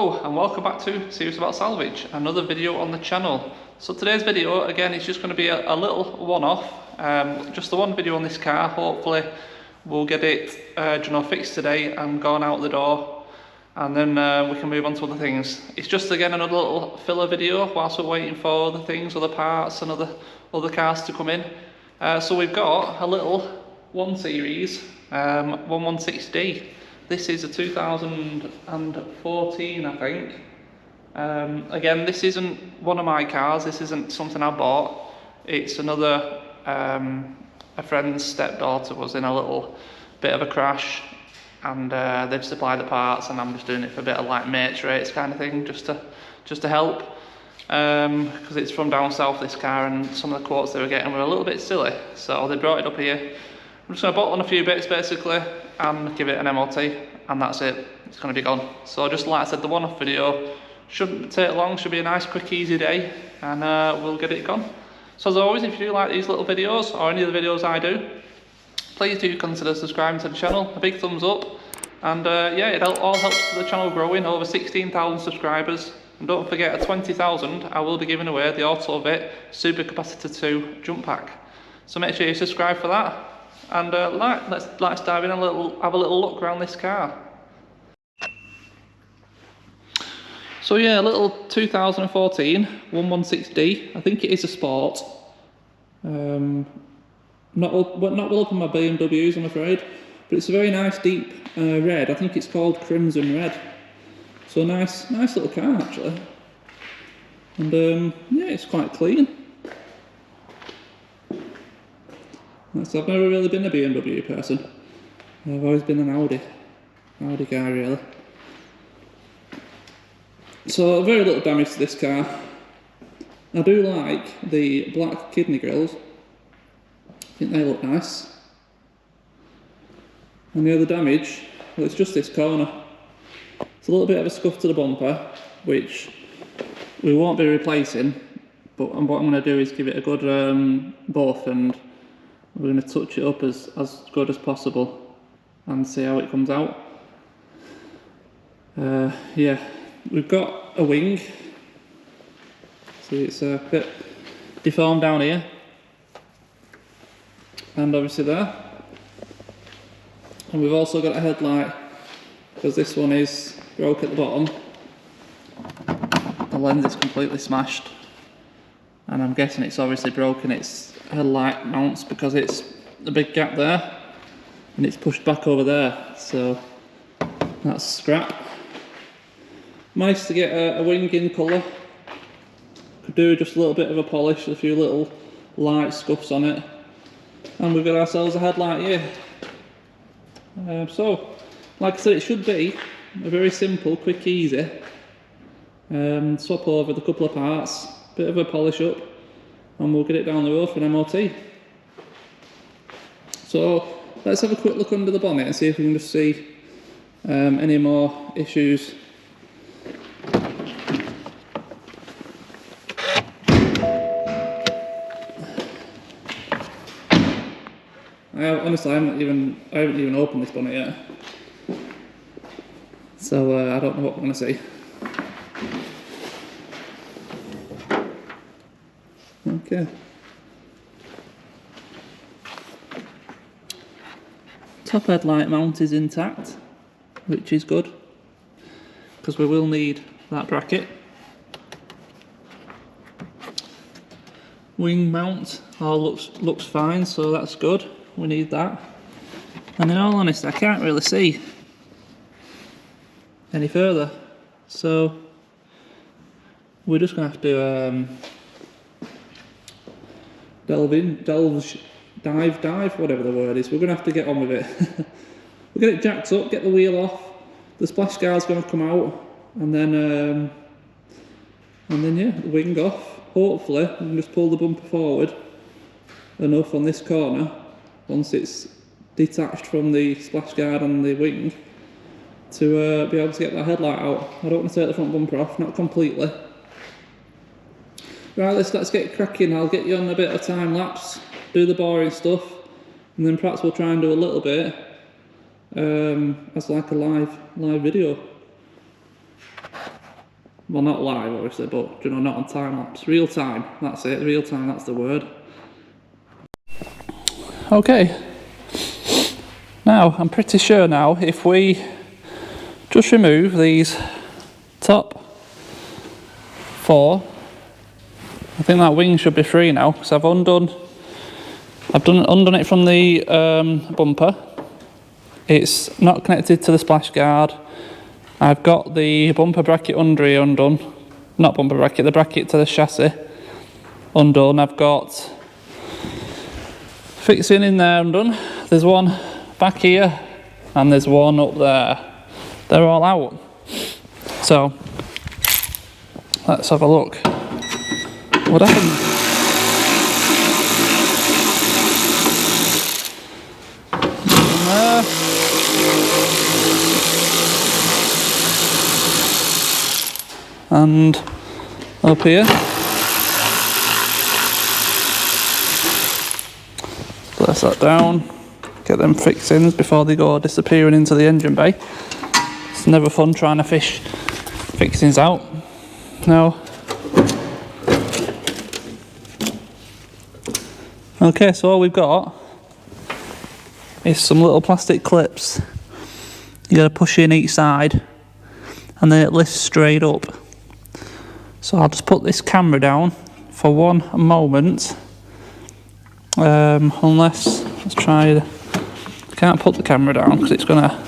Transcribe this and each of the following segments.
Hello and welcome back to Serious About Salvage, another video on the channel. So today's video again is just going to be a little one-off, just the one video on this car. Hopefully we'll get it fixed today and gone out the door, and then we can move on to other things. It's just again another little filler video whilst we're waiting for other things, other parts and other cars to come in. So we've got a little 1 Series 116d. This is a 2014, I think. Again, this isn't one of my cars, this isn't something I bought. It's another, a friend's stepdaughter was in a little bit of a crash, and they've supplied the parts, and I'm just doing it for a bit of like mates rates kind of thing, just to help. Because it's from down south, this car, and some of the quotes they were getting were a little bit silly, so they brought it up here. I'm just going to bottle on a few bits basically and give it an MOT, and that's it. It's going to be gone. So just like I said, the one-off video shouldn't take long, should be a nice quick easy day, and we'll get it gone. So as always, if you do like these little videos or any of the videos I do, please do consider subscribing to the channel. A big thumbs up, and yeah, it all helps the channel growing. Over 16,000 subscribers, and don't forget at 20,000 I will be giving away the Also Get Super Capacitor 2 jump pack. So make sure you subscribe for that. And let's dive in and have a little look around this car. So yeah, a little 2014 116d. I think it is a sport. Not well up on my BMWs, I'm afraid, but it's a very nice deep red. I think it's called Crimson Red. So nice little car actually. And yeah, it's quite clean. So I've never really been a BMW person. I've always been an Audi guy really. So very little damage to this car. I do like the black kidney grills. I think they look nice. And the other damage, well, it's just this corner. It's a little bit of a scuff to the bumper, which we won't be replacing, but what I'm going to do is give it a good buff, and we're going to touch it up as good as possible and see how it comes out. Yeah, we've got a wing. See, it's a bit deformed down here, and obviously there. And we've also got a headlight, because this one is broke at the bottom. The lens is completely smashed, and I'm guessing it's obviously broken its headlight mounts, because it's a big gap there and it's pushed back over there, so that's scrap. Managed to get a wing in colour. Could do just a little bit of a polish, a few little light scuffs on it, and we've got ourselves a headlight here. So like I said, it should be a very simple, quick, easy swap over the couple of parts, bit of a polish up, and we'll get it down the road for an MOT. So let's have a quick look under the bonnet and see if we can just see any more issues. Honestly, I haven't even opened this bonnet yet, so I don't know what we're going to see. Okay. Top headlight mount is intact, which is good, because we will need that bracket. Wing mount all looks fine, so that's good. We need that. And in all honesty, I can't really see any further, so we're just going to have to dive, whatever the word is. We're going to have to get on with it. We'll get it jacked up, get the wheel off, the splash guard's going to come out, and then yeah, the wing off. Hopefully we can just pull the bumper forward enough on this corner, once it's detached from the splash guard and the wing, to be able to get that headlight out. I don't want to take the front bumper off, not completely. Right, let's get cracking. I'll get you on a bit of time lapse, do the boring stuff, and then perhaps we'll try and do a little bit as like a live video. Well, not live obviously, but you know, not on time lapse. Real time, that's it, real time, that's the word. Okay. Now, I'm pretty sure now, if we just remove these top 4, I think that wing should be free now, because I've undone it from the bumper. It's not connected to the splash guard. I've got the bumper bracket under here undone. Not bumper bracket, the bracket to the chassis undone. I've got fixing in there undone. There's one back here and there's one up there. They're all out. So let's have a look. What happened? And up here. Press that down, get them fixings before they go disappearing into the engine bay. It's never fun trying to fish fixings out. Now, okay, so all we've got is some little plastic clips. You gotta push in each side and then it lifts straight up. So I'll just put this camera down for one moment. Unless, let's try, I can't put the camera down because it's gonna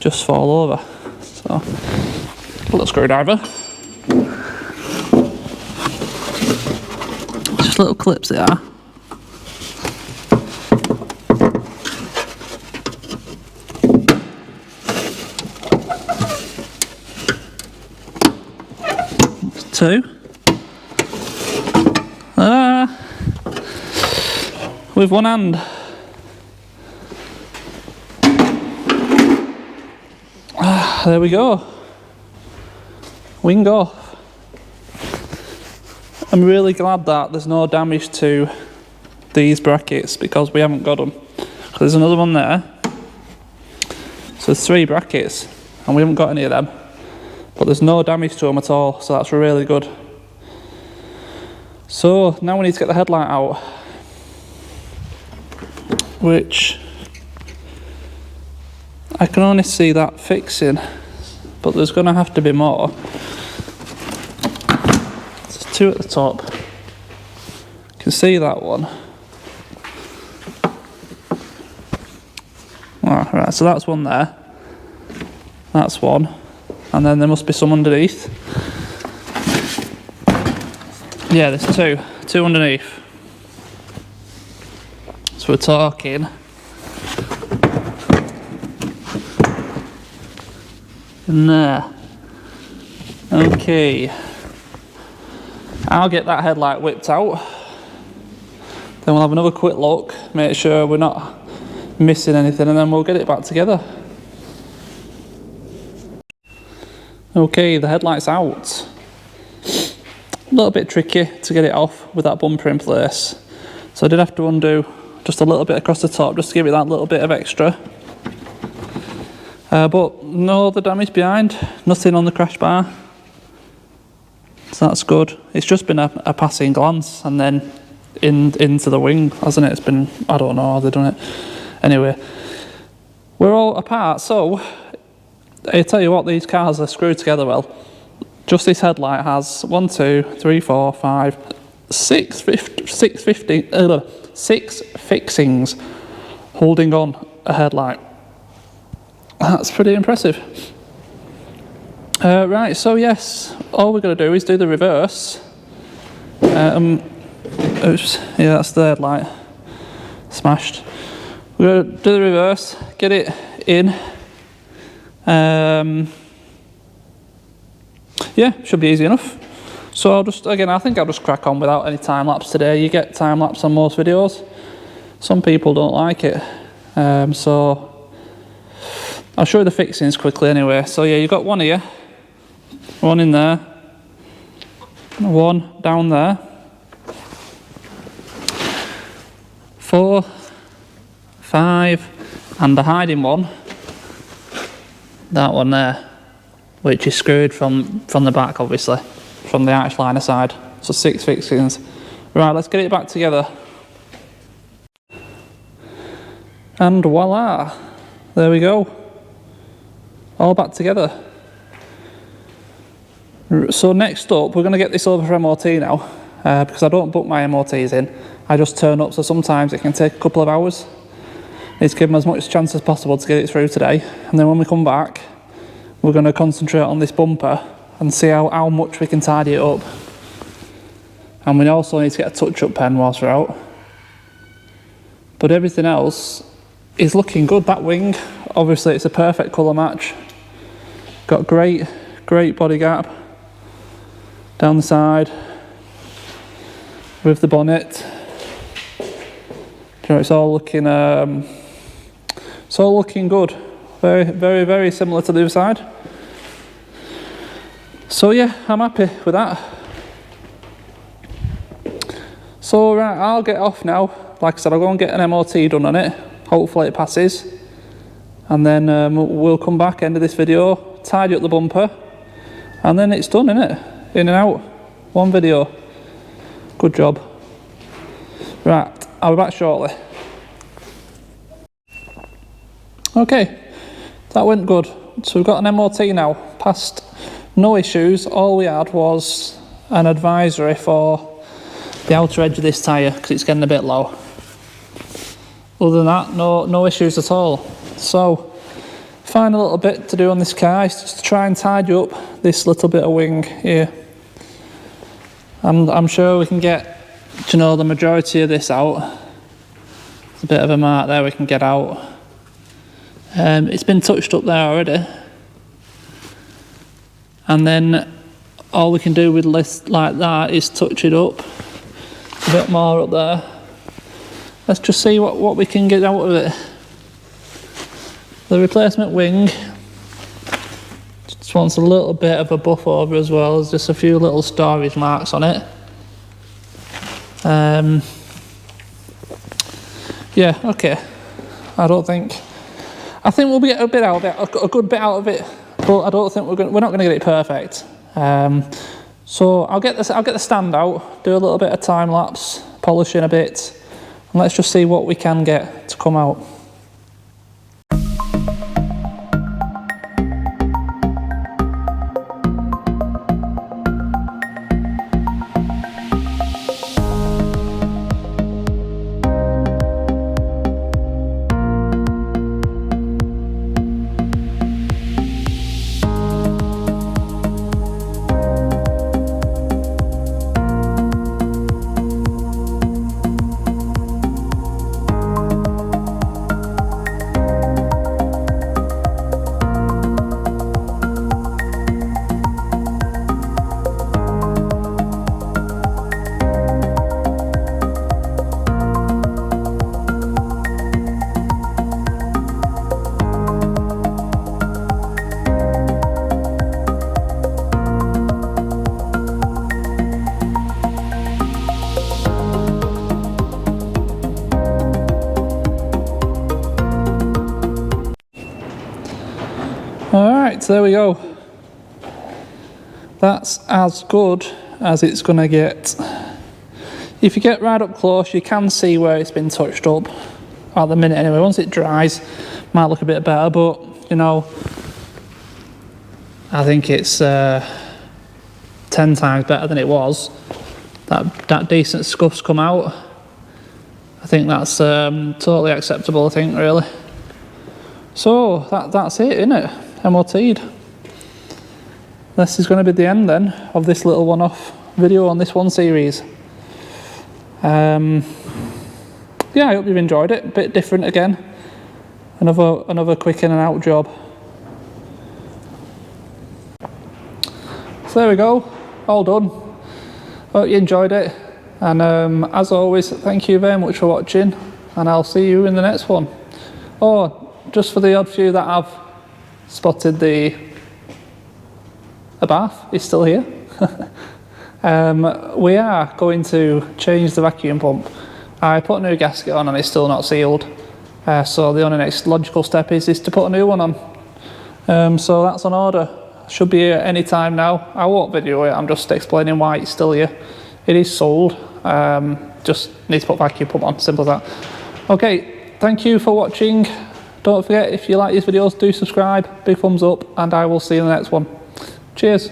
just fall over. So, a little screwdriver. Just little clips they are. Two. With one hand. There we go. Wing off. I'm really glad that there's no damage to these brackets because we haven't got them. So there's another one there. So there's 3 brackets and we haven't got any of them. But there's no damage to them at all, so that's really good. So now we need to get the headlight out, which I can only see that fixing, but there's going to have to be more. There's 2 at the top. You can see that one. Oh, right, so that's one there. That's one. And then there must be some underneath. Yeah, there's 2 underneath. So we're talking in there. Okay. I'll get that headlight whipped out. Then we'll have another quick look, make sure we're not missing anything, and then we'll get it back together. Okay, the headlight's out. A little bit tricky to get it off with that bumper in place. So I did have to undo just a little bit across the top just to give it that little bit of extra. But no other damage behind, nothing on the crash bar. So that's good. It's just been a passing glance and then into the wing, hasn't it? It's been, I don't know how they've done it. Anyway, we're all apart, so I tell you what, these cars are screwed together well. Just this headlight has 1, 2, 3, 4, 5, 6 fixings holding on a headlight. That's pretty impressive. Right, so yes, all we're going to do is do the reverse. Oops, yeah, that's the headlight smashed. We're going to do the reverse, get it in. Yeah, should be easy enough. So I'll just, again, I think I'll just crack on without any time lapse today. You get time lapse on most videos. Some people don't like it. So I'll show you the fixings quickly anyway. So yeah, you've got one here, one in there, one down there, 4, 5, and the hiding one, that one there. which is screwed from the back, obviously, from the arch liner side. So 6 fixings. Right, let's get it back together. And voila, there we go. All back together. So next up, we're going to get this over for MOT now, because I don't book my MOTs in. I just turn up, so sometimes it can take a couple of hours. Need to give them as much chance as possible to get it through today. And then when we come back, we're going to concentrate on this bumper and see how much we can tidy it up. And we also need to get a touch-up pen whilst we're out. But everything else is looking good. That wing, obviously it's a perfect colour match. Got great body gap down the side with the bonnet. You know, it's all looking good. Very similar to the other side. So yeah, I'm happy with that. So right, I'll get off now. Like I said, I'll go and get an MOT done on it. Hopefully it passes. And then we'll come back, end of this video, tidy up the bumper, and then it's done, innit? In and out. One video. Good job. Right, I'll be back shortly. Okay, that went good. So we've got an MOT now. Passed, no issues. All we had was an advisory for the outer edge of this tyre because it's getting a bit low. Other than that, no issues at all. So, final little bit to do on this car is just to try and tidy up this little bit of wing here. I'm sure we can get, you know, the majority of this out. There's a bit of a mark there we can get out. It's been touched up there already. And then all we can do with lists like that is touch it up a bit more up there. Let's just see what we can get out of it. The replacement wing just wants a little bit of a buff over as well. There's just a few little storage marks on it. Yeah, okay. I think we'll get a bit out of it, a good bit out of it, but I don't think we're not going to get it perfect. So I'll get the stand out, do a little bit of time lapse, polishing a bit, and let's just see what we can get to come out. Alright, so there we go. That's as good as it's going to get. If you get right up close, you can see where it's been touched up at the minute anyway. Once it dries, might look a bit better, but you know, I think it's 10 times better than it was. That decent scuff's come out. I think that's totally acceptable, I think, really. So that's it, isn't it? MOT'd. This is going to be the end then of this little one-off video on this one series. Yeah, I hope you've enjoyed it. A bit different again. Another quick in and out job. So there we go, all done. Hope you enjoyed it, and as always, thank you very much for watching, and I'll see you in the next one. Oh, just for the odd few that have spotted the bath is still here. We are going to change the vacuum pump. I put a new gasket on and it's still not sealed, so the only next logical step is to put a new one on. So that's on order. Should be here any time now. I won't video it, I'm just explaining why it's still here. It is sold, just need to put vacuum pump on, simple as that. Okay, thank you for watching. Don't forget, if you like these videos, do subscribe, big thumbs up, and I will see you in the next one. Cheers.